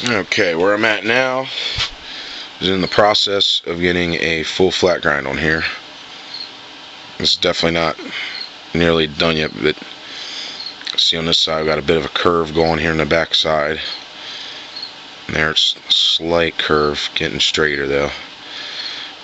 Okay, where I'm at now is in the process of getting a full flat grind on here. It's definitely not nearly done yet, but see on this side I've got a bit of a curve going here in the back side. And there's a slight curve, getting straighter though.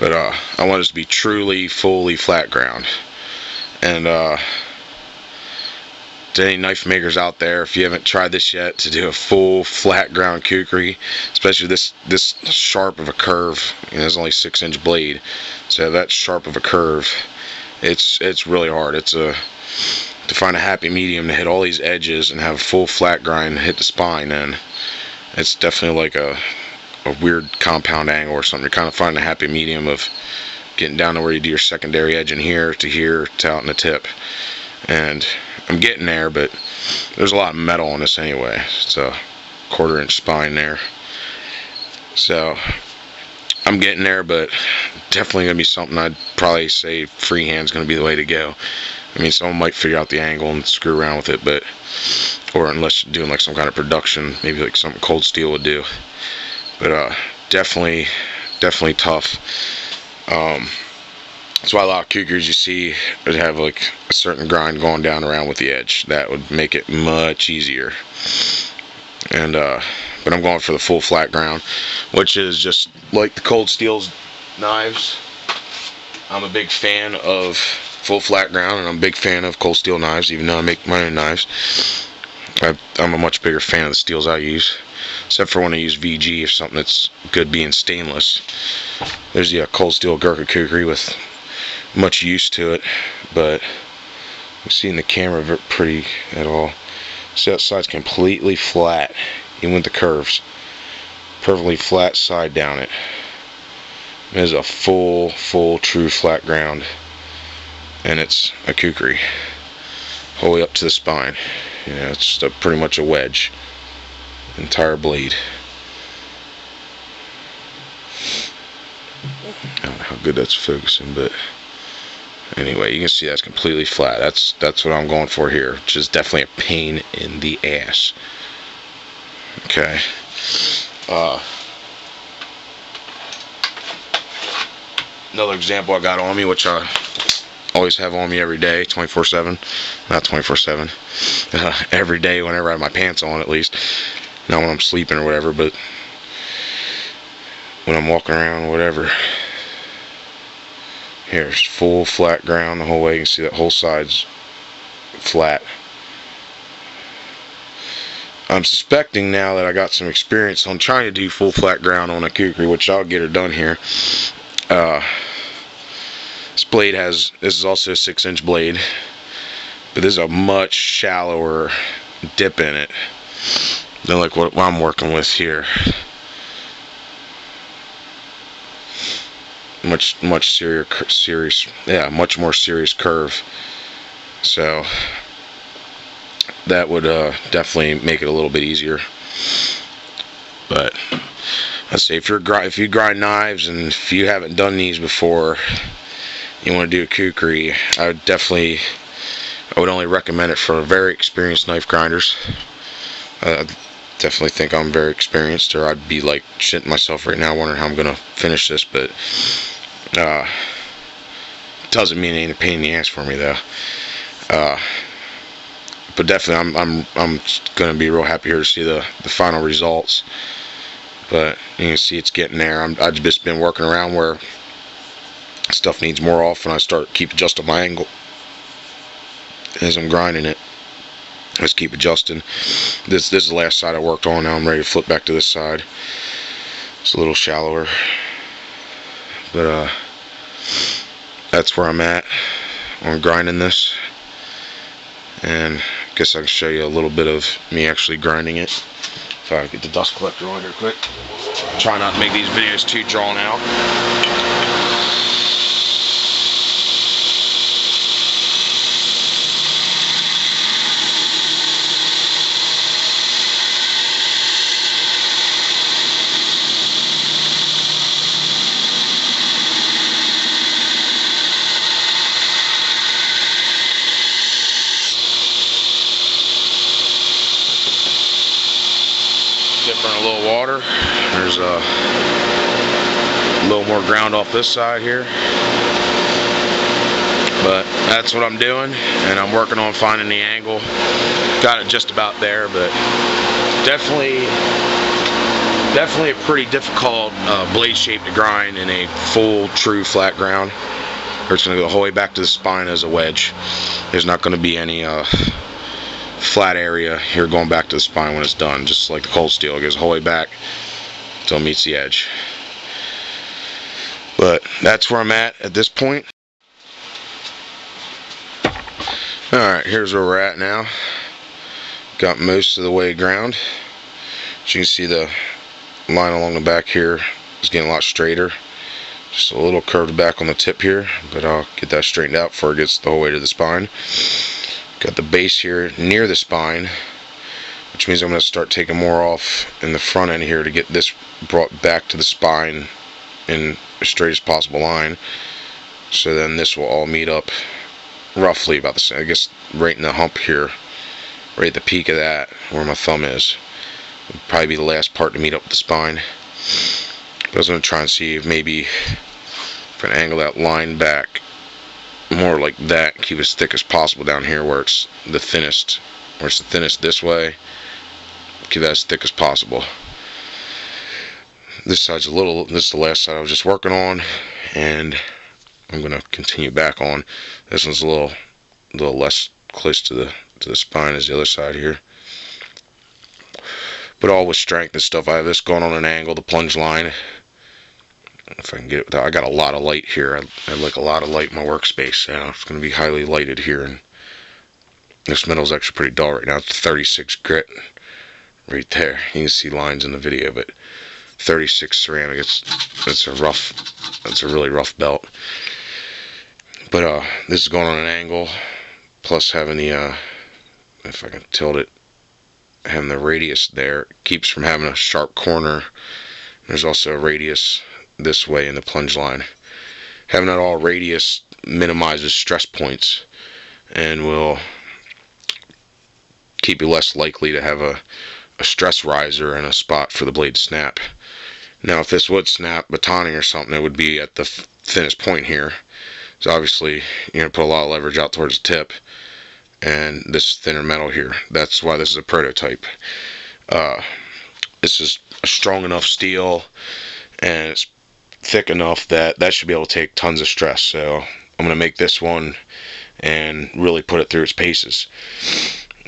But I want this to be truly, fully flat ground. And to any knife makers out there, if you haven't tried this yet, to do a full flat ground kukri, especially this sharp of a curve, you know, it's only 6-inch blade, so that sharp of a curve, it's really hard. It's to find a happy medium to hit all these edges and have a full flat grind hit the spine. And it's definitely like a weird compound angle or something. You're kind of finding a happy medium of getting down to where you do your secondary edge in here to out in the tip. And I'm getting there, but there's a lot of metal on this anyway. It's a 1/4 inch spine there, so I'm getting there, but definitely gonna be something I'd probably say freehand's gonna be the way to go. I mean, someone might figure out the angle and screw around with it, but or unless you're doing like some kind of production, maybe like something cold steel would do. But definitely tough. That's why a lot of kukris you see would have like a certain grind going down around with the edge. That would make it much easier. And but I'm going for the full flat ground, which is just like the cold steel knives. I'm a big fan of full flat ground, and I'm a big fan of cold steel knives, even though I make my own knives. I'm a much bigger fan of the steels I use, except for when I use VG or something that's good being stainless. There's the cold steel Gurkha kukri with much use to it, but you see in the camera pretty at all. See that side's completely flat, even with the curves. Perfectly flat side down it. It is a full true flat ground, and it's a kukri all the way up to the spine. You know, it's pretty much a wedge, entire blade. I don't know how good that's focusing, but anyway, you can see that's completely flat. That's what I'm going for here, which is definitely a pain in the ass. Okay. Another example I got on me, which I always have on me every day, 24/7. Not 24/7. Every day, whenever I have my pants on, at least. Not when I'm sleeping or whatever, but when I'm walking around or whatever. Here's full flat ground the whole way. You can see that whole side's flat. I'm suspecting now that I got some experience on trying to do full flat ground on a kukri, which I'll get her done here. This blade this is also a 6-inch blade, but there's a much shallower dip in it than like what I'm working with here. Much more serious curve. So that would definitely make it a little bit easier. But I'd say if you grind knives, and if you haven't done these before, you want to do a kukri, I would only recommend it for very experienced knife grinders. I definitely think I'm very experienced, or I'd be like shitting myself right now wondering how I'm gonna finish this. But doesn't mean it ain't a pain in the ass for me though. But definitely I'm gonna be real happy here to see the final results. But you can see it's getting there. I've just been working around where stuff needs more off, and I keep adjusting my angle as I'm grinding it. Just keep adjusting. This is the last side I worked on. Now I'm ready to flip back to this side. It's a little shallower, but that's where I'm at on grinding this. And I guess I can show you a little bit of me actually grinding it. If I get the dust collector on here quick. Try not to make these videos too drawn out. copper and a little water. There's a little more ground off this side here. But that's what I'm doing, and I'm working on finding the angle. Got it just about there, but definitely a pretty difficult blade shape to grind in a full, true flat ground. It's going to go the whole way back to the spine as a wedge. There's not going to be any flat area here going back to the spine when it's done. Just like the cold steel, it goes the whole way back until it meets the edge. But that's where I'm at this point. Alright, here's where we're at now. Got most of the way ground. As you can see, the line along the back here is getting a lot straighter. Just a little curved back on the tip here, but I'll get that straightened out before it gets the whole way to the spine. Got the base here near the spine, which means I'm going to start taking more off in the front end here to get this brought back to the spine in the straightest possible line. So then this will all meet up roughly about the same, I guess right in the hump here, right at the peak of that, where my thumb is. It'll probably be the last part to meet up with the spine. But I was going to try and see if maybe if I can angle that line back more like that, keep it as thick as possible down here where it's the thinnest, this way. Keep that as thick as possible. This side's this is the last side I was just working on, and I'm going to continue back on. This one's a little less close to the spine as the other side here. But all with strength and stuff. I have this going on an angle, the plunge line. If I can get it without, I got a lot of light here. I like a lot of light in my workspace. So it's going to be highly lighted here. And this metal is actually pretty dull right now. It's 36 grit right there. You can see lines in the video, but 36 ceramic. It's a really rough belt. But this is going on an angle, plus having the if I can tilt it, having the radius there keeps from having a sharp corner. There's also a radius this way in the plunge line. Having that all radius minimizes stress points and will keep you less likely to have a stress riser and a spot for the blade to snap. Now if this would snap batoning or something, it would be at the thinnest point here. So obviously you're going to put a lot of leverage out towards the tip, and this thinner metal here. That's why this is a prototype. This is a strong enough steel, and it's thick enough that should be able to take tons of stress. So I'm going to make this one and really put it through its paces,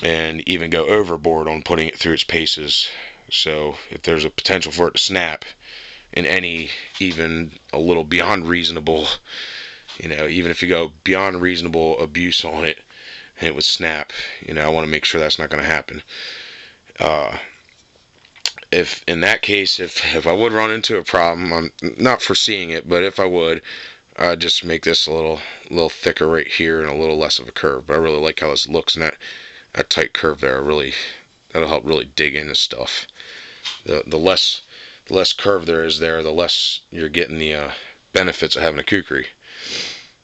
and even go overboard on putting it through its paces. So if there's a potential for it to snap in any, even a little beyond reasonable, even if you go beyond reasonable abuse on it and it would snap, I want to make sure that's not going to happen. If in that case, if I would run into a problem, I'm not foreseeing it, but if I would, I'd just make this a little thicker right here and a little less of a curve. But I really like how this looks, and that tight curve there, that'll help really dig into stuff. The less curve there is there, the less you're getting the benefits of having a kukri.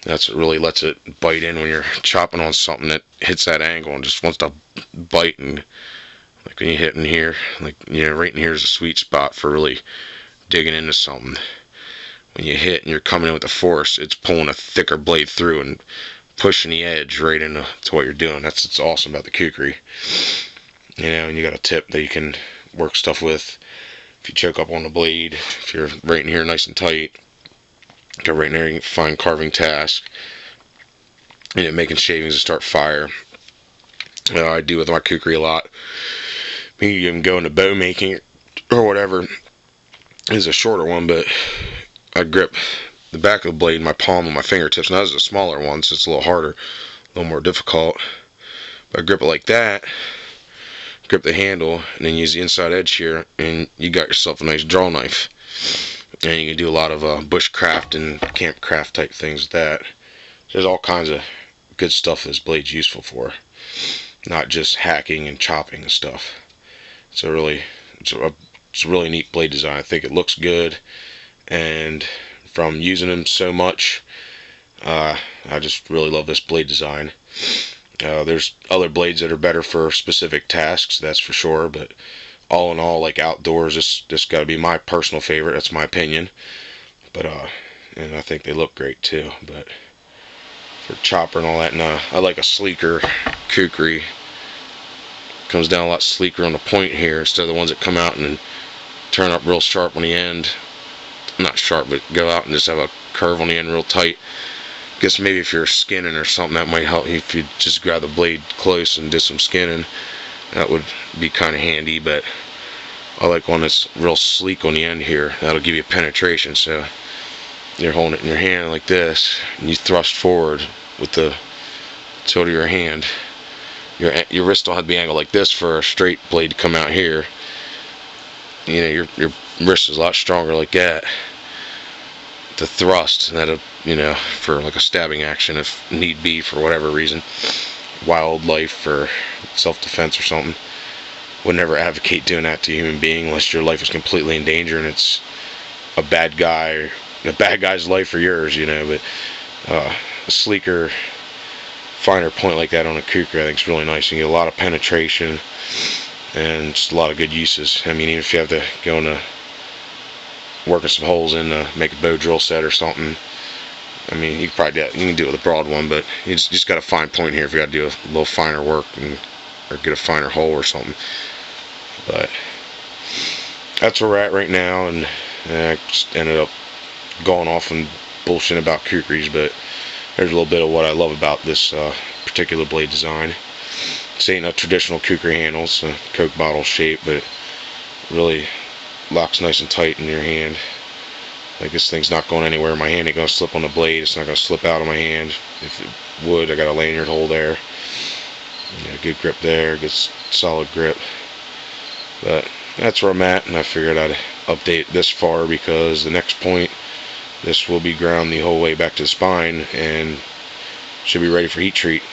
That's what really lets it bite in when you're chopping on something that hits that angle and just wants to bite. And like when you hit in here, right in here is a sweet spot for really digging into something. When you hit and you're coming in with the force, it's pulling a thicker blade through and pushing the edge right into what you're doing. That's what's awesome about the kukri. And you got a tip that you can work stuff with. If you choke up on the blade, if you're right in here nice and tight, go right in there, you can find carving task, making shavings to start fire. I do with my kukri a lot. Maybe you can go into bow making or whatever. This is a shorter one, but I grip the back of the blade in my palm and my fingertips. Now this is a smaller one, so it's a little harder, a little more difficult. But I grip it like that, grip the handle, and then use the inside edge here, and you got yourself a nice draw knife. And you can do a lot of bushcraft and campcraft type things with that. There's all kinds of good stuff this blade's useful for, not just hacking and chopping and stuff. It's a really neat blade design. I think it looks good, and from using them so much, I just really love this blade design. There's other blades that are better for specific tasks, that's for sure, but all in all, like outdoors, this got to be my personal favorite. That's my opinion. But and I think they look great too. But for chopper and all that, nah, I like a sleeker Kukri. Comes down a lot sleeker on the point here instead of the ones that come out and turn up real sharp on the end. Not sharp, but go out and just have a curve on the end real tight. Guess maybe if you're skinning or something, that might help you. If you just grab the blade close and do some skinning, that would be kind of handy. But I like one that's real sleek on the end here. That'll give you penetration. So you're holding it in your hand like this, and you thrust forward with the tilt of your hand. Your wrist don't have to be angled like this for a straight blade to come out here. You know, your wrist is a lot stronger like that to thrust, and that'll, you know, for like a stabbing action if need be for whatever reason, wildlife or self-defense or something. Would never advocate doing that to a human being unless your life is completely in danger and it's a bad guy's life or yours, you know. But a sleeker, finer point like that on a Kukri, I think is really nice. You get a lot of penetration and just a lot of good uses. I mean, even if you have to go into working some holes in to make a bow drill set or something, I mean, you can probably do that. You can do it with a broad one, but you just got a fine point here if you got to do a little finer work or get a finer hole or something. But that's where we're at right now, and I just ended up going off and bullshitting about Kukris, but there's a little bit of what I love about this particular blade design. This ain't a traditional Kukri handle, it's a Coke bottle shape, but it really locks nice and tight in your hand. Like, this thing's not going anywhere. My hand ain't going to slip on the blade. It's not going to slip out of my hand. If it would, I got a lanyard hole there. Good grip there, good solid grip. But that's where I'm at, and I figured I'd update this far because the next point, this will be ground the whole way back to the spine and should be ready for heat treat.